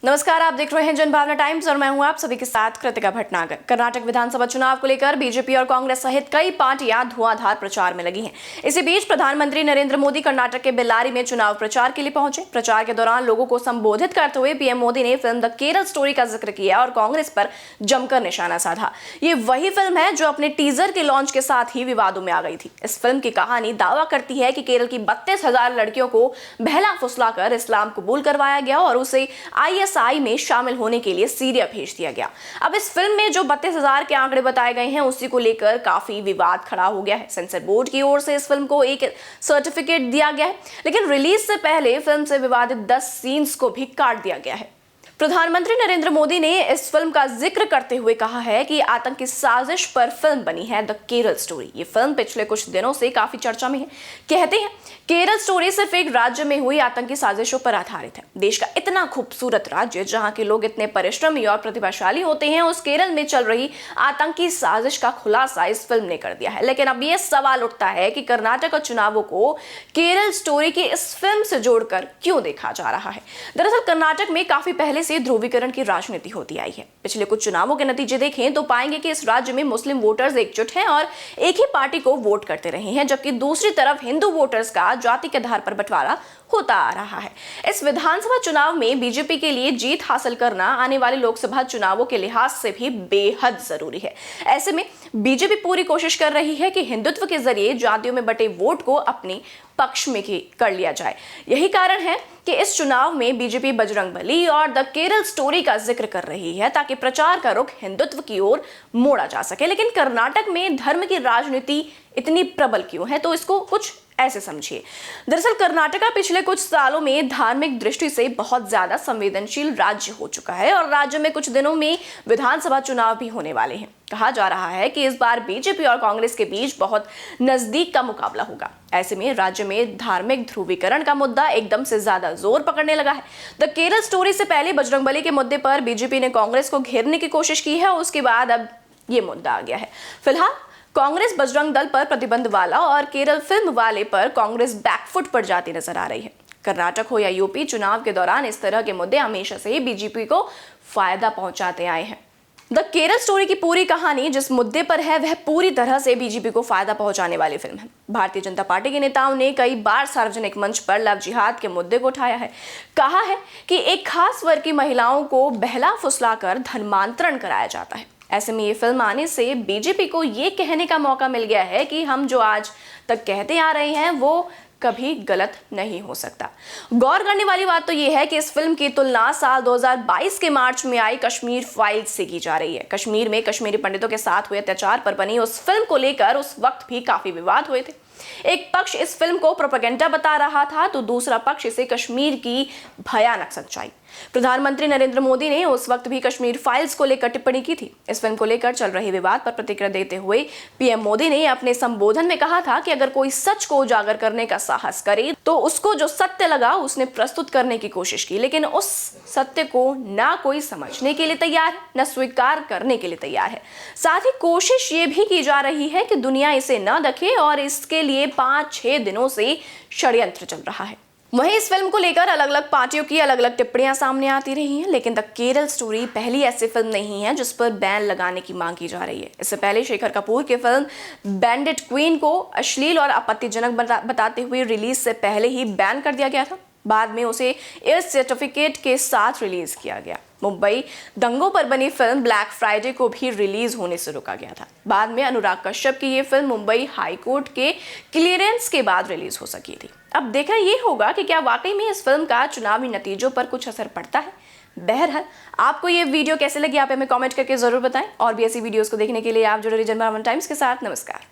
नमस्कार, आप देख रहे हैं जनभावना टाइम्स और मैं हूं आप सभी के साथ कृतिका भटनागर। कर्नाटक विधानसभा चुनाव को लेकर बीजेपी और कांग्रेस सहित कई पार्टियां धुआंधार प्रचार में लगी हैं। इसी बीच प्रधानमंत्री नरेंद्र मोदी कर्नाटक के बेल्लारी में चुनाव प्रचार के लिए पहुंचे। प्रचार के दौरान लोगों को संबोधित करते हुए पीएम मोदी ने फिल्म द केरल स्टोरी का जिक्र किया और कांग्रेस पर जमकर निशाना साधा। ये वही फिल्म है जो अपने टीजर के लॉन्च के साथ ही विवादों में आ गई थी। इस फिल्म की कहानी दावा करती है कि केरल की 32,000 लड़कियों को बहला फुसलाकर इस्लाम कबूल करवाया गया और उसे ISI में शामिल होने के लिए सीरिया भेज दिया गया। अब इस फिल्म में जो 32,000 के आंकड़े बताए गए हैं उसी को लेकर काफी विवाद खड़ा हो गया है। सेंसर बोर्ड की ओर से इस फिल्म को एक सर्टिफिकेट दिया गया है, लेकिन रिलीज से पहले फिल्म से विवादित 10 सीन्स को भी काट दिया गया है। प्रधानमंत्री नरेंद्र मोदी ने इस फिल्म का जिक्र करते हुए कहा है कि आतंकी साजिश पर फिल्म बनी है द केरल स्टोरी। ये फिल्म पिछले कुछ दिनों से काफी चर्चा में है। कहते हैं केरल स्टोरी सिर्फ एक राज्य में हुई आतंकी साजिशों पर आधारित है। देश का इतना खूबसूरत राज्य जहां के लोग इतने परिश्रमी और प्रतिभाशाली होते हैं, उस केरल में चल रही आतंकी साजिश का खुलासा इस फिल्म ने कर दिया है। लेकिन अब यह सवाल उठता है कि कर्नाटक चुनावों को केरल स्टोरी की इस फिल्म से जोड़कर क्यों देखा जा रहा है। दरअसल कर्नाटक में काफी पहले से ध्रुवीकरण की राजनीति होती आई है। पिछले कुछ चुनावों के नतीजे देखें तो पाएंगे कि इस राज्य में मुस्लिम वोटर्स एकजुट हैं और एक ही पार्टी को वोट करते रहे हैं, जबकि दूसरी तरफ हिंदू वोटर्स का जाति के आधार पर बंटवारा होता आ रहा है। इस विधानसभा चुनाव में बीजेपी के लिए जीत हासिल करना आने वाले लोकसभा चुनावों के लिहाज से भी बेहद जरूरी है। ऐसे में बीजेपी पूरी कोशिश कर रही है कि हिंदुत्व के जरिए जातियों में बटे वोट को अपने पक्ष में कर लिया जाए। यही कारण है कि इस चुनाव में बीजेपी बजरंगबली और द केरल स्टोरी का जिक्र कर रही है ताकि प्रचार का रुख हिंदुत्व की ओर मोड़ा जा सके। लेकिन कर्नाटक में धर्म की राजनीति इतनी प्रबल क्यों है, तो इसको कुछ ऐसे समझिए। दरअसल कर्नाटका पिछले कुछ सालों में धार्मिक दृष्टि से बहुत ज्यादा संवेदनशील राज्य हो चुका है और राज्य में कुछ दिनों में विधानसभा चुनाव भी होने वाले हैं। कहा जा रहा है कि इस बार बीजेपी और कांग्रेस के बीच बहुत नजदीक का मुकाबला होगा। ऐसे में राज्य में धार्मिक ध्रुवीकरण का मुद्दा एकदम से ज्यादा जोर पकड़ने लगा है। द केरल स्टोरी से पहले बजरंगबली के मुद्दे पर बीजेपी ने कांग्रेस को घेरने की कोशिश की है और उसके बाद अब ये मुद्दा आ गया है। फिलहाल कांग्रेस बजरंग दल पर प्रतिबंध वाला और केरल फिल्म वाले पर कांग्रेस बैकफुट पर जाती नजर आ रही है। कर्नाटक हो या यूपी, चुनाव के दौरान इस तरह के मुद्दे हमेशा से ही बीजेपी को फायदा पहुंचाते आए हैं। द केरल स्टोरी की पूरी कहानी जिस मुद्दे पर है वह पूरी तरह से बीजेपी को फायदा पहुंचाने वाली फिल्म है। भारतीय जनता पार्टी के नेताओं ने कई बार सार्वजनिक मंच पर लव जिहाद के मुद्दे को उठाया है। कहा है कि एक खास वर्ग की महिलाओं को बहला फुसलाकर धर्मांतरण कराया जाता है। ऐसे में ये फिल्म आने से बीजेपी को ये कहने का मौका मिल गया है कि हम जो आज तक कहते आ रहे हैं वो कभी गलत नहीं हो सकता। गौर करने वाली बात तो यह है कि इस फिल्म की तुलना साल 2022 के मार्च में आई कश्मीर फाइल्स से की जा रही है। कश्मीर में कश्मीरी पंडितों के साथ हुए अत्याचार पर बनी उस फिल्म को लेकर उस वक्त भी काफी विवाद हुए थे। एक पक्ष इस फिल्म को प्रोपेगेंडा बता रहा था तो दूसरा पक्ष इसे कश्मीर की भयानक सच्चाई। प्रधानमंत्री नरेंद्र मोदी ने उस वक्त भी कश्मीर फाइल्स को लेकर टिप्पणी की थी। इस फिल्म को लेकर चल रहे विवाद पर प्रतिक्रिया देते हुए पीएम मोदी ने अपने संबोधन में कहा था कि अगर कोई सच को उजागर करने का साहस करे तो उसको जो सत्य लगा उसने प्रस्तुत करने की कोशिश की, लेकिन उस सत्य को ना कोई समझने के लिए तैयार है, न स्वीकार करने के लिए तैयार है। साथ ही कोशिश ये भी की जा रही है कि दुनिया इसे न देखे और इसके लिए 5-6 दिनों से षड्यंत्र चल रहा है। वहीं इस फिल्म को लेकर अलग अलग पार्टियों की अलग अलग टिप्पणियां सामने आती रही हैं, लेकिन द केरल स्टोरी पहली ऐसी फिल्म नहीं है जिस पर बैन लगाने की मांग की जा रही है। इससे पहले शेखर कपूर की फिल्म बैंडिट क्वीन को अश्लील और आपत्तिजनक बताते हुए रिलीज से पहले ही बैन कर दिया गया था। बाद में उसे एयर सर्टिफिकेट के साथ रिलीज किया गया। मुंबई दंगों पर बनी फिल्म ब्लैक फ्राइडे को भी रिलीज होने से रोका गया था। बाद में अनुराग कश्यप की ये फिल्म मुंबई हाई कोर्ट के क्लियरेंस के बाद रिलीज हो सकी थी। अब देखना ये होगा कि क्या वाकई में इस फिल्म का चुनावी नतीजों पर कुछ असर पड़ता है। बहरहाल आपको ये वीडियो कैसे लगी आप हमें कमेंट करके जरूर बताएं और भी ऐसी वीडियोस को देखने के लिए आप जुड़े रहिए जनभावना टाइम्स के साथ। नमस्कार।